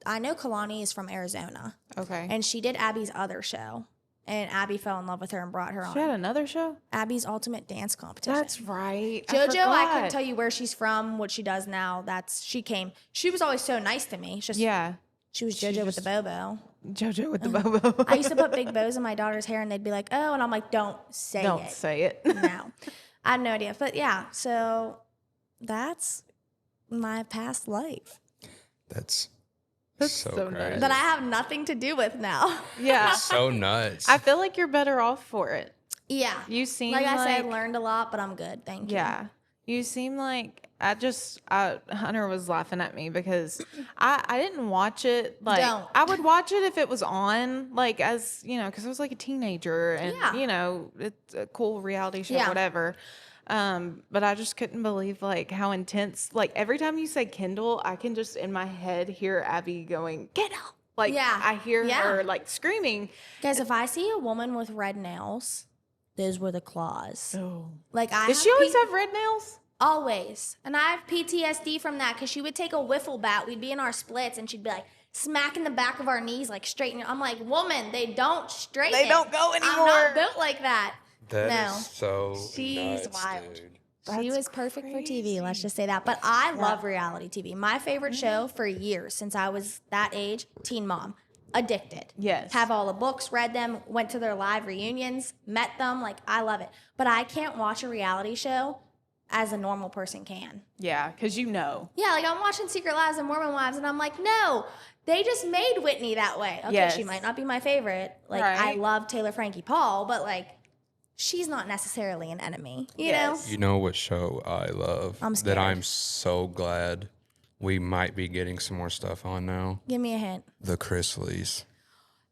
I know Kalani is from Arizona. Okay. And she did Abby's other show. And Abby fell in love with her and brought her she had on. another show. Abby's Ultimate Dance Competition. That's right. JoJo, I couldn't forgot. tell you where she's from, what she does now. She came. She was always so nice to me. It's just Yeah. she was JoJo with the bobo. JoJo with the bobo. I used to put big bows in my daughter's hair and they'd be like, oh, and I'm like, don't say Don't it. say it. No. I had no idea. But yeah, so that's my past life That's so so nuts. crazy. that I have nothing to do with now. Yeah. so nuts. I feel like you're better off for it. Yeah. You seem Like I said, I learned a lot, but I'm good. Thank you. Yeah. You seem like Hunter was laughing at me because I didn't watch it. Like Don't. I would watch it if it was on, like as because I was like a teenager and Yeah. it's a cool reality show, Yeah. whatever. But I just couldn't believe like how intense. Like every time you say Kendall, I can just in my head hear Abby going Kendall. Like Yeah. I hear Yeah. her like screaming. Guys, if I see a woman with red nails, those were the claws. Oh. Like I Does she always have red nails? Always. And I have PTSD from that because she would take a wiffle bat. We'd be in our splits and she'd be like smacking the back of our knees, like straighten. I'm like, woman, they don't straighten. They don't go I'm anymore. not built like that. That No. is so She's nuts, wild. dude. She That's was perfect for TV, let's just say that. But I love reality TV. My favorite show for years since I was that age, Teen Mom. Addicted. Yes. Have all the books, read them, went to their live reunions, met them. Like, I love it. But I can't watch a reality show as a normal person can. Yeah, because Yeah, like I'm watching Secret Lives and Mormon Wives, and I'm like, no, they just made Whitney that way. Okay, Yes. she might not be my favorite. Like, I Right. love Taylor Frankie Paul, but like, she's not necessarily an enemy. You Yes. know? You know what show I love I'm that scared. I'm so glad we might be getting some more stuff on now. Give me a hint. The Chrisleys.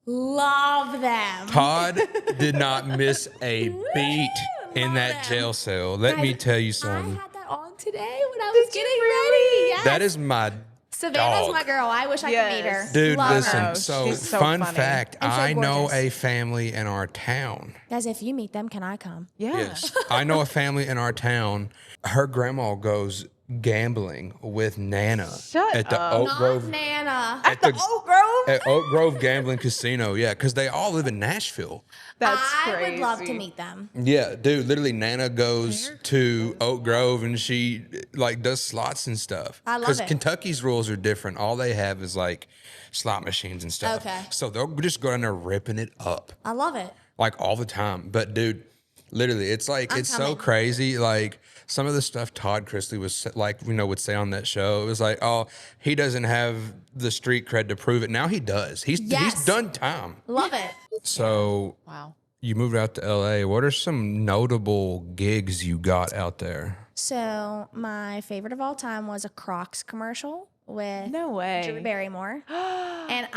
Love them. Todd did not miss a beat in that jail cell. Let me tell you I something. had that on today when I was getting ready. Yes. That is my Savannah's dog. my girl. I wish I could meet her. Dude, Love listen. her. her. So, She's so fun funny. fact, And so I know gorgeous. a family in our town. Guys, if you meet them, can I come? Yeah. Yes. I know a family in our town. Her grandma goes gambling with Nana Shut at the up. Oak Not Grove Nana. at the Oak Grove? at Oak Grove Gambling Casino. Yeah, because they all live in Nashville. That's I crazy. would love to meet them. Yeah, dude. Literally, Nana goes to Oak Grove and she like does slots and stuff. I love Because it. Kentucky's rules are different. All they have is like slot machines and stuff. Okay. So they'll just go down there ripping it up I love it. like all the time. But dude, literally, it's like I'm it's so coming. crazy. Like some of the stuff Todd Chrisley was like, would say on that show. It was like, oh, he doesn't have the street cred to prove it. Now he does. He's Yes. done time. Love it. So Wow. you moved out to LA. What are some notable gigs you got out there? So my favorite of all time was a Crocs commercial with No way. Drew Barrymore. And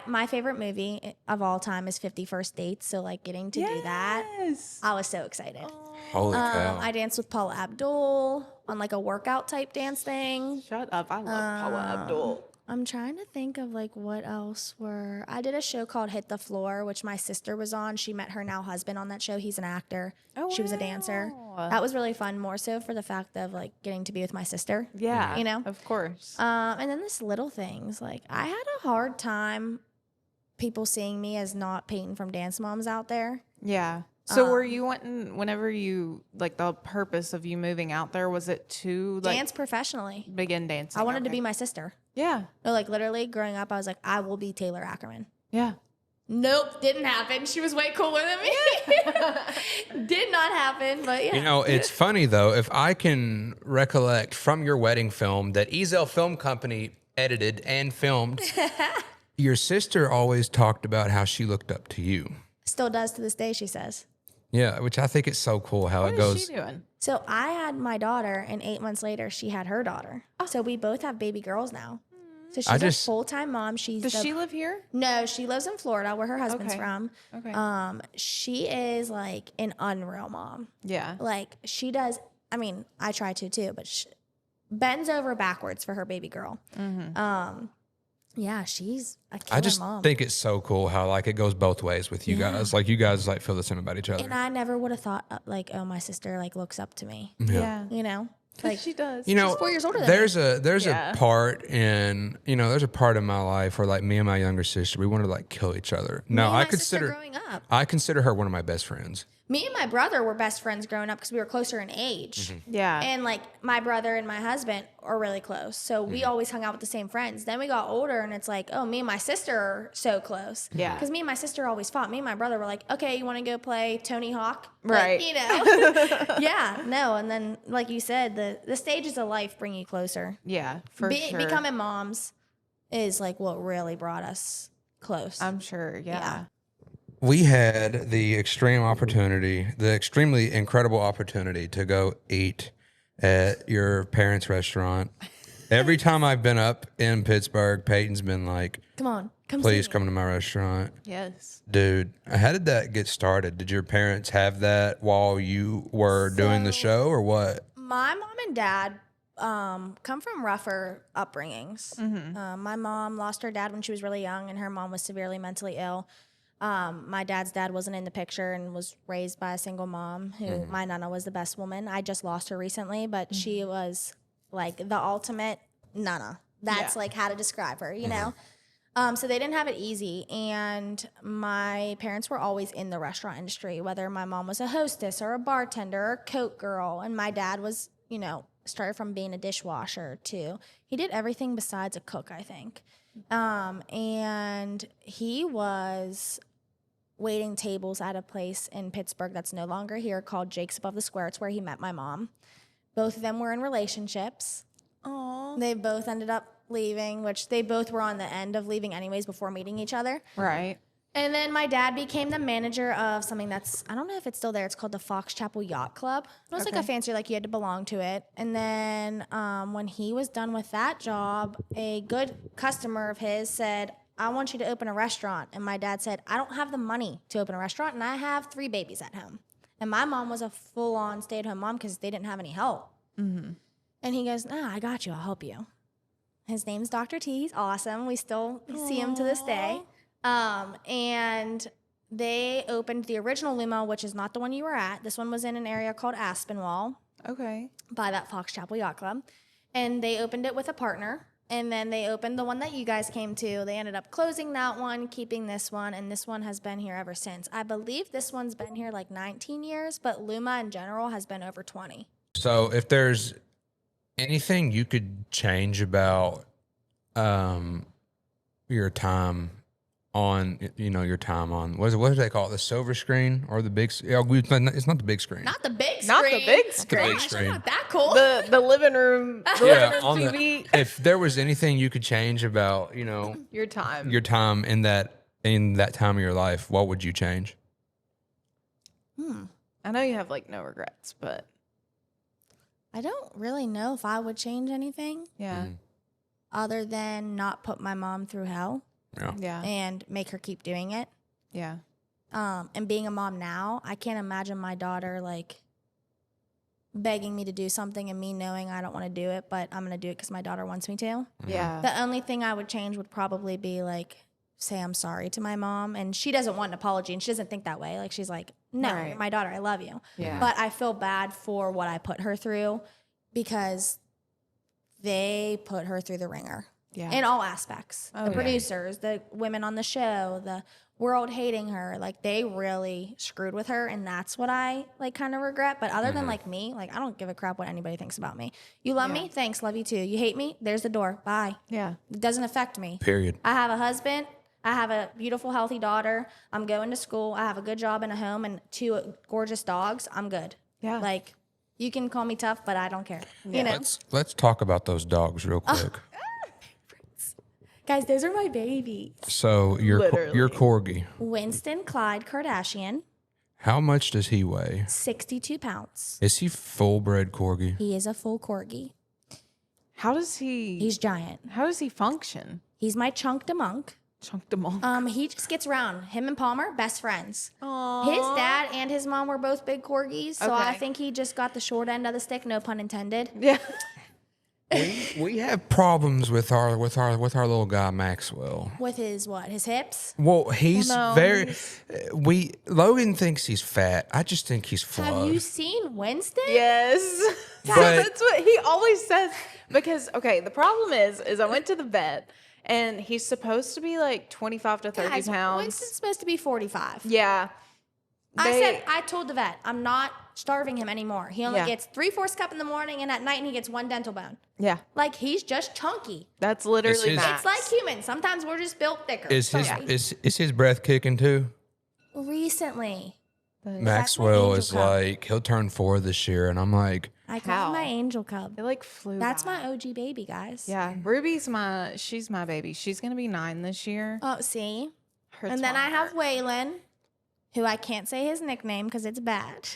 my favorite movie of all time is 50 First Dates. So like getting to do that, Yes. I was so excited. Holy cow. I danced with Paula Abdul on like a workout type dance thing. Shut up. I love Paula Abdul. I'm trying to think of like what else I did a show called Hit the Floor, which my sister was on. She met her now husband on that show. He's an actor. Oh, She was a dancer. wow. That was really fun, more so for the fact of like getting to be with my sister. Yeah. You know? Of course. And then this little things, like I had a hard time people seeing me as not Payton from Dance Moms out there. Yeah. So were you wanting, whenever you, like the purpose of you moving out there, was it to like Dance professionally. begin dancing? I wanted to Okay. be my sister. Yeah. No, like literally growing up, I was like, I will be Taylor Ackerman. Yeah. Nope, didn't happen. She was way cooler than me. Did not happen, but yeah. You know, it's funny though, if I can recollect from your wedding film that Ezell Film Company edited and filmed, your sister always talked about how she looked up to you. Still does to this day, she says. Yeah, which I think it's so cool how What it is goes. she doing? So I had my daughter, and 8 months later, she had her daughter. Oh. So we both have baby girls now. So I she's just- a full-time mom. Does she live here? No, she lives in Florida, where her husband's Okay. from. Okay. She is like an unreal mom. Yeah. Like she does. I mean, I try to too, but she bends over backwards for her baby girl. Yeah, she's a killer I just mom. think it's so cool how like it goes both ways with you guys. Like you guys like feel the same about each other. And I never would have thought like, oh, my sister like looks up to me. Yeah. You know, Like she does. You know, 4 years older than there's me. a Yeah. part in there's a part in my life where like me and my younger sister we wanted to like kill each other. Me No, and I my sister consider growing up. I consider her one of my best friends. Me and my brother were best friends growing up because we were closer in age. Yeah. And like my brother and my husband are really close. So we always hung out with the same friends. Then we got older and it's like, oh, me and my sister are so close. Yeah. Because me and my sister always fought. Me and my brother were like, okay, you want to go play Tony Hawk? Right. Like, you know? Yeah, no. And then, like you said, the stages of life bring you closer. Yeah. For sure. Becoming moms is like what really brought us close. I'm sure. Yeah. We had the extremely incredible opportunity to go eat at your parents' restaurant. Every time I've been up in Pittsburgh, Peyton's been like, Come on. Come please see me. come to my restaurant. Yes. Dude, how did that get started? Did your parents have that while you were doing the show or what? My mom and dad come from rougher upbringings. My mom lost her dad when she was really young, and her mom was severely mentally ill. My dad's dad wasn't in the picture and was raised by a single mom who my nana was the best woman. I just lost her recently, but she was like the ultimate nana. That's like how to describe her, you know? So they didn't have it easy. And my parents were always in the restaurant industry, whether my mom was a hostess or a bartender or a coat girl. And my dad was, you know, started from being a dishwasher to, he did everything besides a cook, I think. And he was waiting tables at a place in Pittsburgh that's no longer here called Jake's Above the Square. It's where he met my mom. Both of them were in relationships. Aww. They both ended up leaving, which they both were on the end of leaving anyways before meeting each other. Right. And then my dad became the manager of something that's, I don't know if it's still there. It's called the Fox Chapel Yacht Club. It was like a fancy, like you had to belong to it. And then when he was done with that job, a good customer of his said, I want you to open a restaurant. And my dad said, I don't have the money to open a restaurant, and I have 3 babies at home. And my mom was a full-on stay-at-home mom because they didn't have any help. Mm-hmm. And he goes, nah, I got you. I'll help you. His name's Dr. T. He's awesome. We still see him to this day. And they opened the original Luma, which is not the one you were at. This one was in an area called Aspinwall. Okay. By that Fox Chapel Yacht Club. And they opened it with a partner. And then they opened the one that you guys came to. They ended up closing that one, keeping this one, and this one has been here ever since. I believe this one's been here like 19 years, but Luma in general has been over 20. So if there's anything you could change about your time on, your time on, what do they call it? The silver screen or the big? It's not the big screen. Not the big screen. Not the big screen. big Gosh, screen. I'm not that cool. The living room. The living room on TV. if there was anything you could change about, Your time. your time in that time of your life, what would you change? I know you have like no regrets, but I don't really know if I would change anything yeah. other than not put my mom through hell Yeah. Yeah. and make her keep doing it. Yeah. And being a mom now, I can't imagine my daughter like begging me to do something and me knowing I don't want to do it, but I'm going to do it because my daughter wants me to. Yeah. The only thing I would change would probably be like, say I'm sorry to my mom. And she doesn't want an apology and she doesn't think that way. Like she's like, no, Right. you're my daughter. I love you. Yeah. But I feel bad for what I put her through because they put her through the ringer Yeah. in all aspects. Oh, The yeah. producers, the women on the show, the world hating her, like they really screwed with her, and that's what I like kind of regret. But other than like me, like I don't give a crap what anybody thinks about me. You love me? Thanks, love you too. You hate me? There's the door. Bye. Yeah. It doesn't affect me. Period. I have a husband. I have a beautiful, healthy daughter. I'm going to school. I have a good job and a home and 2 gorgeous dogs. I'm good. Yeah. Like, you can call me tough, but I don't care. You know? Let's talk about those dogs real quick. Guys, those are my babies. So your corgi, Winston Clyde Kardashian, how much does he weigh? 62 pounds. Is he full bred corgi? He is a full corgi. How does he? He's giant. How does he function? He's my chunk de monk. Chunk de monk. He just gets around. Him and Palmer, best friends. Aww. His dad and his mom were both big corgis, so I Okay. think he just got the short end of the stick, no pun intended. Yeah. We have problems with our little guy Maxwell. With his what? His hips? Well, he's no, very. Logan thinks he's fat. I just think he's Have flawed. you seen Winston? Yes. But- That's what he always says. Because okay, the problem is I went to the vet and he's supposed to be like 25 to 30 Guys, pounds. Winston's supposed to be 45. Yeah. I told the vet, I'm not starving him anymore. He only Yeah. gets 3/4 cup in the morning and at night, and he gets 1 dental bone. Yeah. Like, he's just chunky. That's literally his- max. It's like humans. Sometimes we're just built thicker. is his Sorry. is his breath kicking too? Recently, Maxwell is angel cup. like he'll turn 4 this year, and I'm like, I call How? him my angel cub. They like flew. That's by. my OG baby, guys. Yeah. She's my baby. She's gonna be 9 this year. Oh, see? Hurts And then my I have heart. Waylon, who I can't say his nickname because it's bad.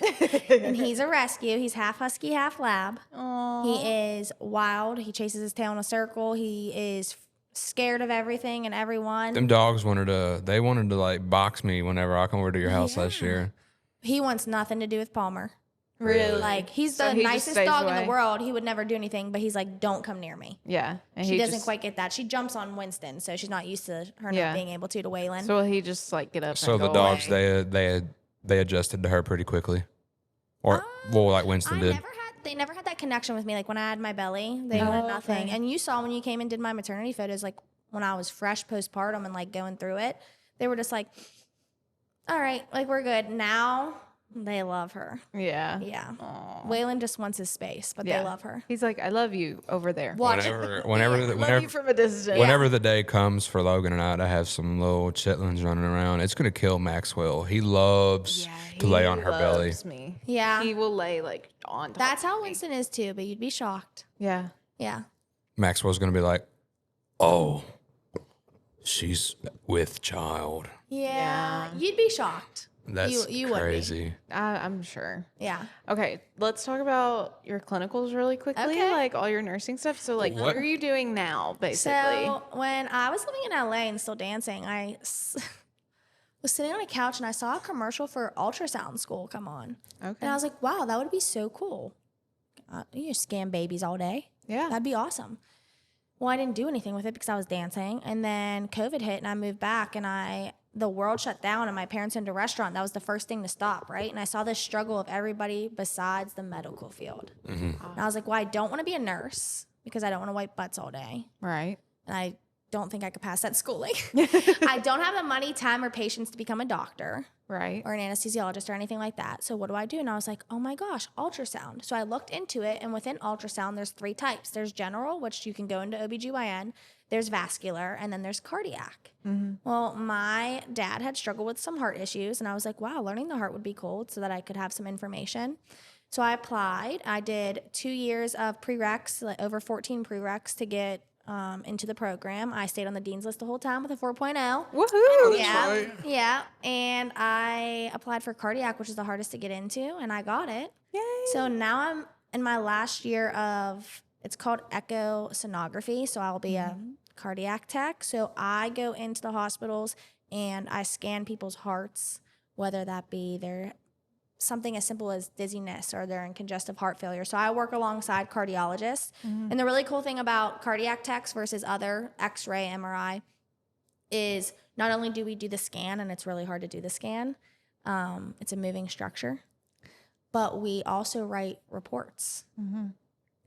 And he's a rescue. He's half husky, half lab. Aw. He is wild. He chases his tail in a circle. He is scared of everything and everyone. them dogs wanted to like box me whenever I come over to your house last year. He wants nothing to do with Palmer. Really? Like, he's So the he just nicest stays dog in away? the world. He would never do anything, but he's like, don't come near me. Yeah. And She he doesn't just, quite get that. She jumps on Winston, so she's not used to her Yeah. not being able to Waylon. So will he just like get up? So and the go dogs away? they adjusted to her pretty quickly, or well, like Winston did. They never had that connection with me. Like when I had my belly, they wanted nothing. okay. And you saw when you came and did my maternity photos, like when I was fresh postpartum and like going through it, they were just like, all right, like we're good. Now they love her. Yeah. Yeah. Aw. Waylon just wants his space, but they love her. He's like, I love you over there. Watch Love you from a distance. Whenever the day comes for Logan and I to have some little chitlins running around, it's gonna kill Maxwell. He loves to lay on her belly. Me. Yeah. He will lay like on top. That's how Winston is too, but you'd be shocked. Yeah. Yeah. Maxwell's gonna be like, "Oh, she's with child." Yeah. You'd be shocked. That's you would be. crazy. I'm sure. Yeah. Okay, let's talk about your clinicals really quickly, Okay. like all your nursing stuff. So, like, what are you doing now, basically? So when I was living in LA and still dancing, I was sitting on a couch and I saw a commercial for ultrasound school come on. Okay. And I was like, wow, that would be so cool. You scan babies all day. Yeah. That'd be awesome. Well, I didn't do anything with it because I was dancing. And then COVID hit and I moved back and the world shut down and my parents owned a restaurant. That was the first thing to stop, right? And I saw this struggle of everybody besides the medical field. And I was like, well, I don't want to be a nurse because I don't want to wipe butts all day. Right. And I don't think I could pass that schooling. I don't have the money, time, or patience to become a doctor. Right. Or an anesthesiologist or anything like that. So what do I do? And I was like, oh my gosh, ultrasound. So I looked into it, and within ultrasound, there's 3 types. There's general, which you can go into OBGYN. There's vascular, and then there's cardiac. Well, my dad had struggled with some heart issues, and I was like, wow, learning the heart would be cool so that I could have some information. So I applied. I did 2 years of prereqs, like over 14 prereqs to get into the program. I stayed on the dean's list the whole time with a 4.0. Woohoo! Yeah, yeah. And I applied for cardiac, which is the hardest to get into, and I got it. Yay. So now I'm in my last year of, it's called echosonography, so I'll be a cardiac tech. So I go into the hospitals and I scan people's hearts, whether that be their something as simple as dizziness or they're in congestive heart failure. So I work alongside cardiologists. And the really cool thing about cardiac techs versus other X-ray, MRI is not only do we do the scan, and it's really hard to do the scan, it's a moving structure, but we also write reports.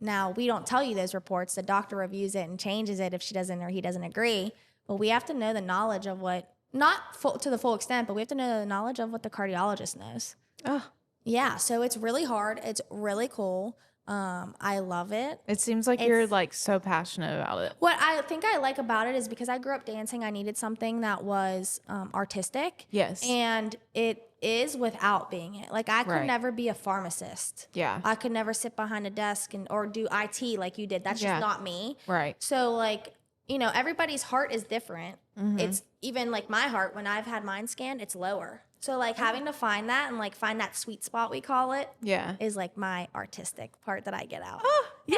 Now, we don't tell you those reports. The doctor reviews it and changes it if she doesn't or he doesn't agree, but we have to know the knowledge of what, not to the full extent, but we have to know the knowledge of what the cardiologist knows. Oh, Yeah, so it's really hard. It's really cool. I love it. it seems like you're like so passionate about it. What I think I like about it is because I grew up dancing, I needed something that was artistic. Yes. And it is without being it. Like I could Right. never be a pharmacist. Yeah. I could never sit behind a desk or do IT like you did. That's Yeah. just not me. Right. So like, everybody's heart is different. It's even like my heart, when I've had mine scanned, it's lower. So like having to find that and like find that sweet spot, we call it, Yeah. is like my artistic part that I get out. yeah.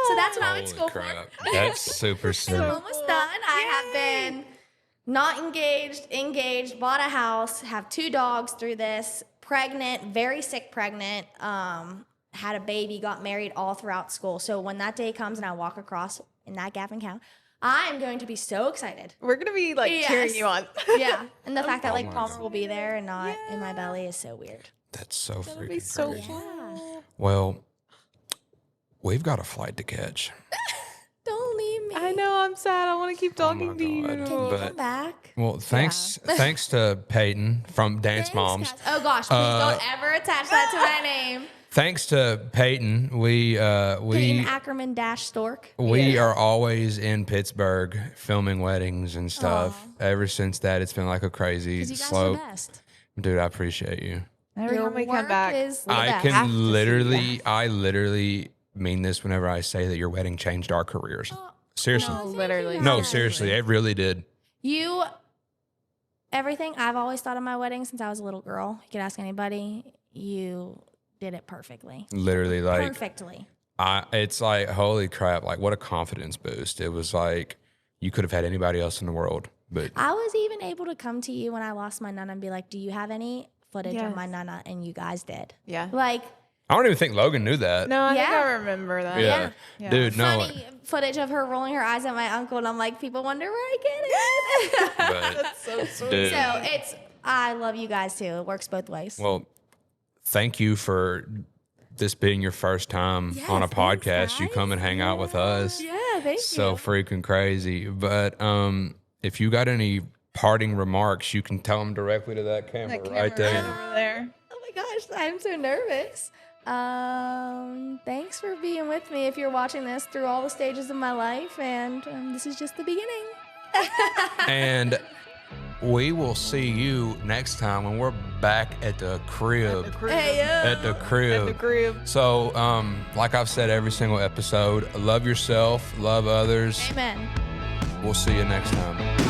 So that's what I'm in Holy school crap. for. That's super sick. I'm almost done. I have been not engaged, bought a house, have 2 dogs through this, pregnant, very sick pregnant, had a baby, got married all throughout school. So when that day comes and I walk across in that gap and count, I am going to be so excited. We're gonna be like cheering Yes. you on. Yeah. And the fact that like my Palmer will be there and not in my belly is so weird. That's so freaking be so crazy. cool. Well, we've got a flight to catch. Don't leave me. I know. I'm sad. I want to keep talking to you. God. Can you But- come back? Well, thanks to Payton from Dance Thanks, Moms. guys. Oh gosh, please don't ever attach that to my name. Thanks to Payton, Payton Ackerman-Stork. we are always in Pittsburgh filming weddings and stuff. Ever since that, it's been like a crazy Because you guys slope. are the best. Dude, I appreciate you. Every Your time we come work back, is the I best. have to can see literally, I literally mean this whenever I say that your wedding changed our careers. Seriously. No, thank Literally. you No, guys. seriously, it really did. Everything I've always thought of my wedding since I was a little girl. You could ask anybody. You did it perfectly. Literally, like, Perfectly. it's like, holy crap, like, what a confidence boost. It was like, you could have had anybody else in the world, but I was even able to come to you when I lost my nana and be like, do you have any footage of my Yes. nana? And you guys did. yeah. Like, I don't even think Logan knew that. No, I think Yeah. I remember that. Yeah. Yeah. Dude, no. funny footage of her rolling her eyes at my uncle. And I'm like, people wonder where I get it. But, So sweet. dude, So I love you guys too. It works both ways. well, thank you for this being your first time on a Yes, thanks, podcast. You come and hang out with us. Yeah, thank So you. freaking crazy. But if you got any parting remarks, you can tell them directly to that camera, right there. Over there. Oh my gosh, I'm so nervous. Thanks for being with me if you're watching this through all the stages of my life, and this is just the beginning. And we will see you next time when we're back at the crib. Hey, At the crib. At the crib. So, like I've said every single episode, love yourself, love others. Amen. We'll see you next time.